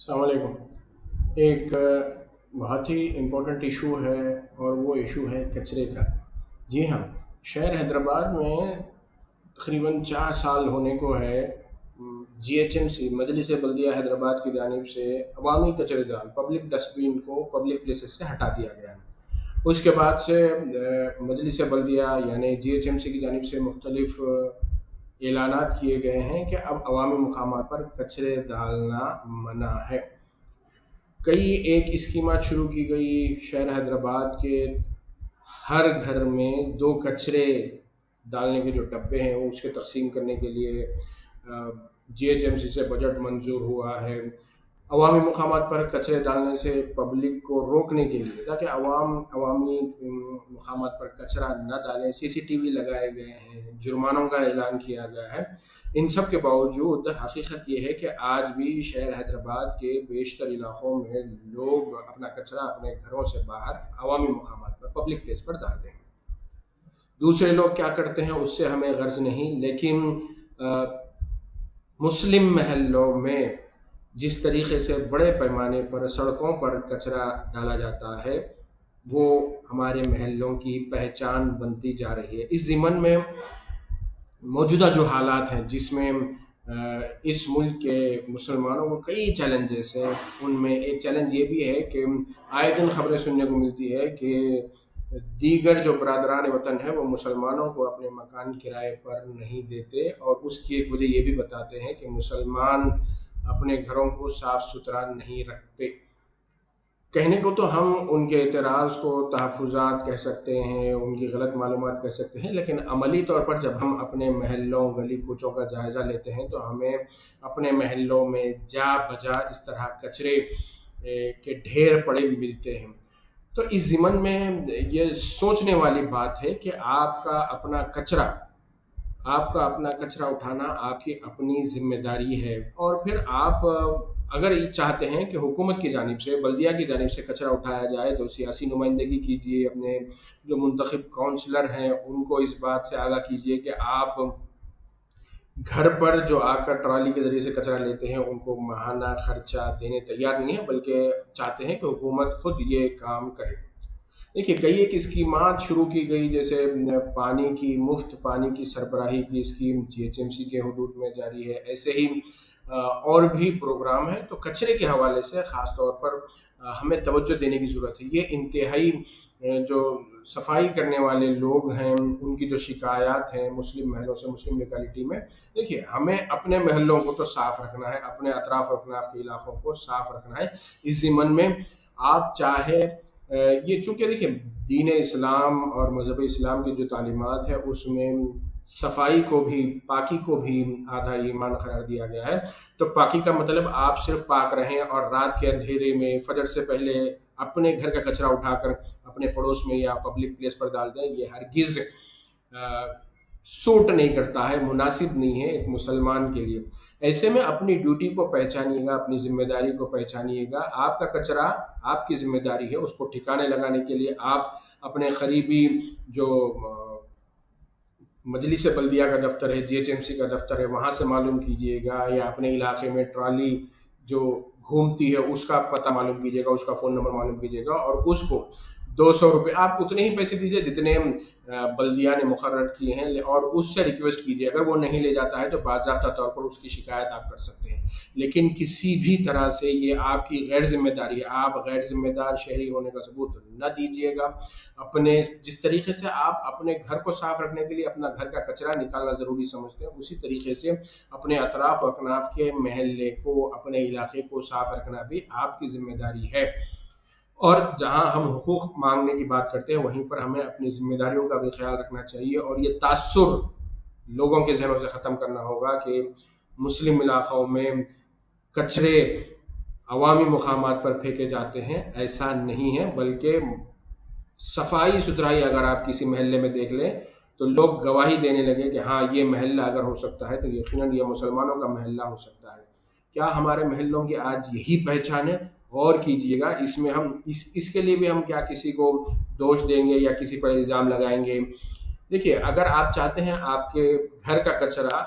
अस्सलाम वालेकुम। एक बहुत ही इम्पोर्टेंट इशू है और वो इशू है कचरे का। जी हाँ, शहर हैदराबाद में तकरीबन 4 साल होने को है जीएचएमसी मजलिस बल्दिया हैदराबाद की जानिब से अवामी कचरेदान पब्लिक डस्टबिन को पब्लिक प्लेसेस से हटा दिया गया है। उसके बाद से मजलिस बल्दिया यानी जीएचएमसी की जानिब से मुख्तलिफ ऐलानात किए गए हैं कि अब अवामी मुकामात पर कचरे डालना मना है। कई एक स्कीमात शुरू की गई। शहर हैदराबाद के हर घर में 2 कचरे डालने के जो डब्बे हैं वो उसके तकसीम करने के लिए जीएचएमसी से बजट मंजूर हुआ है। अवामी मुकामात पर कचरे डालने से पब्लिक को रोकने के लिए, ताकि अवामी मुकामात पर कचरा न डालें, सीसीटीवी लगाए गए हैं, जुर्मानों का ऐलान किया गया है। इन सब के बावजूद हकीकत ये है कि आज भी शहर हैदराबाद के बेशतर इलाकों में लोग अपना कचरा अपने घरों से बाहर अवामी मुकामात पर पब्लिक प्लेस पर डालते हैं। दूसरे लोग क्या करते हैं उससे हमें गर्ज नहीं, लेकिन मुस्लिम महल्लों में जिस तरीके से बड़े पैमाने पर सड़कों पर कचरा डाला जाता है वो हमारे महल्लों की पहचान बनती जा रही है। इस ज़िमन में मौजूदा जो हालात हैं जिसमें इस मुल्क के मुसलमानों को कई चैलेंजेस हैं, उनमें एक चैलेंज ये भी है कि आए दिन खबरें सुनने को मिलती है कि दीगर जो बरादरान वतन है वो मुसलमानों को अपने मकान किराए पर नहीं देते, और उसकी एक वजह ये भी बताते हैं कि मुसलमान अपने घरों को साफ सुथरा नहीं रखते। कहने को तो हम उनके एतराज़ को तहफ़्फ़ुज़ात कह सकते हैं, उनकी गलत मालूमात कह सकते हैं, लेकिन अमली तौर पर जब हम अपने महल्लों गली कूचों का जायज़ा लेते हैं तो हमें अपने महल्लों में जा बजा इस तरह कचरे के ढेर पड़े मिलते हैं। तो इस ज़िमन में ये सोचने वाली बात है कि आपका अपना कचरा उठाना आपकी अपनी ज़िम्मेदारी है। और फिर आप अगर ये चाहते हैं कि हुकूमत की जानिब से, बल्दिया की जानिब से कचरा उठाया जाए तो सियासी नुमाइंदगी कीजिए, अपने जो मुंतखब काउंसलर हैं उनको इस बात से आगाह कीजिए कि आप घर पर जो आकर ट्रॉली के ज़रिए से कचरा लेते हैं उनको माहाना खर्चा देने तैयार नहीं है, बल्कि चाहते हैं कि हुकूमत खुद ये काम करे। देखिए, कई एक स्कीमात शुरू की गई, जैसे मुफ्त पानी की सरबराही की स्कीम जीएचएमसी के हुदूद में जारी है। ऐसे ही और भी प्रोग्राम हैं। तो कचरे के हवाले से ख़ास तौर पर हमें तवज्जो देने की ज़रूरत है। ये इंतहाई जो सफाई करने वाले लोग हैं उनकी जो शिकायत हैं मुस्लिम महलों से, मुस्लिम लोकेलिटी में, देखिए हमें अपने महलों को तो साफ़ रखना है, अपने अतराफ़ अकनाफ़ के इलाक़ों को साफ़ रखना है। इस ज़िमन में आप चाहे ये चूँकि देखिए दीन इस्लाम और मज़हब इस्लाम की जो तालीमात है उसमें सफाई को भी, पाकी को भी आधा ईमान करार दिया गया है। तो पाकी का मतलब आप सिर्फ पाक रहें और रात के अंधेरे में फजर से पहले अपने घर का कचरा उठाकर अपने पड़ोस में या पब्लिक प्लेस पर डाल दें, ये हरगिज़ सूट नहीं करता है, मुनासिब नहीं है एक मुसलमान के लिए। ऐसे में अपनी ड्यूटी को पहचानिएगा, अपनी जिम्मेदारी को पहचानिएगा। आपका कचरा आपकी जिम्मेदारी है, उसको ठिकाने लगाने के लिए आप अपने करीबी जो मजलिस बल्दिया का दफ्तर है, जीएचएमसी का दफ्तर है, वहाँ से मालूम कीजिएगा, या अपने इलाके में ट्रॉली जो घूमती है उसका पता मालूम कीजिएगा, उसका फ़ोन नंबर मालूम कीजिएगा और उसको 200 रुपये आप उतने ही पैसे दीजिए जितने बल्दिया ने मुकर्रर किए हैं, और उससे रिक्वेस्ट कीजिए। अगर वो नहीं ले जाता है तो बाज़ाब्ता तौर पर उसकी शिकायत आप कर सकते हैं, लेकिन किसी भी तरह से ये आपकी गैर जिम्मेदारी है। आप गैर जिम्मेदार शहरी होने का सबूत न दीजिएगा। अपने जिस तरीके से आप अपने घर को साफ रखने के लिए अपना घर का कचरा निकालना ज़रूरी समझते हैं, उसी तरीके से अपने अतराफ़ अकनाफ़ के महल्ले को, अपने इलाके को साफ रखना भी आपकी जिम्मेदारी है। और जहां हम हुकूक मांगने की बात करते हैं वहीं पर हमें अपनी जिम्मेदारियों का भी ख्याल रखना चाहिए, और ये तासुर लोगों के जहनों से ख़त्म करना होगा कि मुस्लिम इलाक़ों में कचरे अवामी मुकामात पर फेंके जाते हैं। ऐसा नहीं है, बल्कि सफाई सुथराई अगर आप किसी महल्ले में देख लें तो लोग गवाही देने लगे कि हाँ, ये महल्ला अगर हो सकता है तो यकीनन ये मुसलमानों का महल्ला हो सकता है। क्या हमारे महल्लों की आज यही पहचान है? गौर कीजिएगा। इसमें हम इसके लिए भी हम क्या किसी को दोष देंगे या किसी पर इल्ज़ाम लगाएंगे? देखिए, अगर आप चाहते हैं आपके घर का कचरा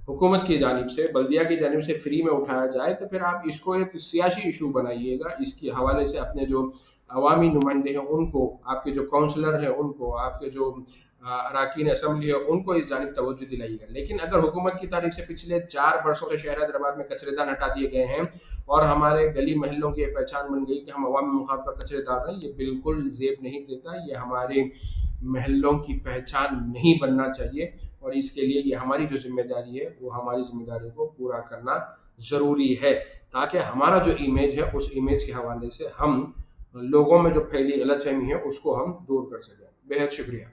हुकूमत की जानिब से, बल्दिया की जानिब से फ्री में उठाया जाए, तो फिर आप इसको एक सियासी इशू बनाइएगा। इसके हवाले से अपने जो अवामी नुमाइंदे हैं उनको, आपके जो काउंसलर हैं उनको, आपके जो अरकान असम्बली है उनको इस जानिब तवज्जो दिलाइएगा। लेकिन अगर हुकूमत की तारीफ से पिछले 4 बरसों से शहर हैदराबाद में कचरेदान हटा दिए गए हैं और हमारे गली महलों की पहचान बन गई कि हम अवामी मकाम पर कचरे डाल रहे हैं, ये बिल्कुल जेब नहीं देता, ये हमारे महलों की पहचान नहीं बनना चाहिए। और इसके लिए ये हमारी जो जिम्मेदारी है, वो हमारी जिम्मेदारी को पूरा करना ज़रूरी है, ताकि हमारा जो इमेज है उस इमेज के हवाले से हम लोगों में जो फैली गलतफहमी है उसको हम दूर कर सकें। बेहद शुक्रिया।